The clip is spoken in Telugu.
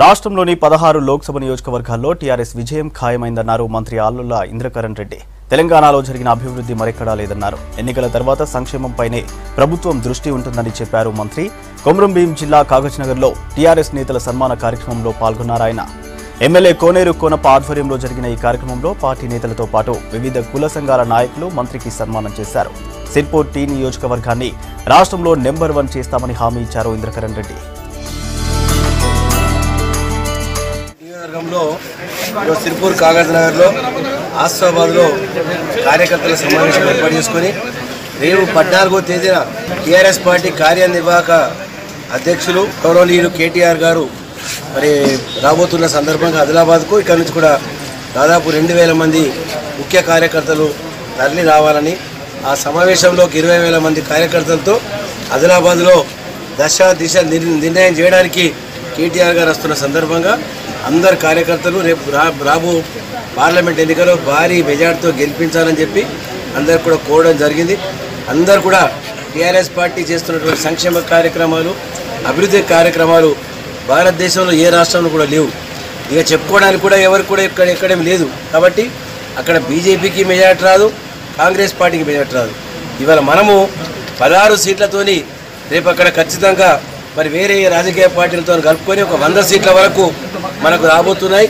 రాష్ట్రంలోని 16 లోక్సభ నియోజకవర్గాల్లో టీఆర్ఎస్ విజయం ఖాయమైందన్నారు మంత్రి ఆళ్ల ఇంద్రకరణ్ రెడ్డి. తెలంగాణలో జరిగిన అభివృద్ధి మరెక్కడా లేదన్నారు. ఎన్నికల తర్వాత సంక్షేమంపైనే ప్రభుత్వం దృష్టి ఉంటుందని చెప్పారు మంత్రి. కొమరంభీం జిల్లా కాగజ్నగర్లో టీఆర్ఎస్ నేతల సన్మాన కార్యక్రమంలో పాల్గొన్నారాయన. ఎమ్మెల్యే కోనేరు కోనప్ప ఆధ్వర్యంలో జరిగిన ఈ కార్యక్రమంలో పార్టీ నేతలతో పాటు వివిధ కుల సంఘాల నాయకులు మంత్రికి సన్మానం చేశారు. సిర్పూర్ టీ నియోజకవర్గాన్ని రాష్ట్రంలో నెంబర్ 1 చేస్తామని హామీ ఇచ్చారు ఇంద్రకరణ్ రెడ్డి. సిర్పూర్ కాగజ్నగర్లో ఆసిఫాబాద్లో కార్యకర్తల సమావేశం ఏర్పాటు చేసుకొని రేపు 14వ తేదీన టీఆర్ఎస్ పార్టీ కార్యనిర్వాహక అధ్యక్షులు గౌరవనీయులు కేటీఆర్ గారు మరి రాబోతున్న సందర్భంగా ఆదిలాబాద్కు ఇక్కడ నుంచి కూడా దాదాపు 2000 మంది ముఖ్య కార్యకర్తలు తరలి రావాలని, ఆ సమావేశంలోకి 20,000 మంది కార్యకర్తలతో ఆదిలాబాద్లో దశ దిశ నిర్ణయం చేయడానికి కేటీఆర్ గారు వస్తున్న సందర్భంగా అందరు కార్యకర్తలు రేపు రాబో పార్లమెంట్ ఎన్నికల్లో భారీ మెజార్టీతో గెలిపించాలని చెప్పి అందరు కూడా కోరడం జరిగింది. అందరు కూడా టీఆర్ఎస్ పార్టీ చేస్తున్నటువంటి సంక్షేమ కార్యక్రమాలు, అభివృద్ధి కార్యక్రమాలు భారతదేశంలో ఏ రాష్ట్రంలో కూడా లేవు. ఇక చెప్పుకోవడానికి కూడా ఎవరికి కూడా ఎక్కడేం లేదు. కాబట్టి అక్కడ బీజేపీకి మెజార్టీ రాదు, కాంగ్రెస్ పార్టీకి మెజార్టీ రాదు. ఇవాళ మనము 16 సీట్లతోని రేపు అక్కడ ఖచ్చితంగా మరి వేరే రాజకీయ పార్టీలతో కలుపుకొని ఒక 100 సీట్ల వరకు మనకు రాబోతున్నాయి.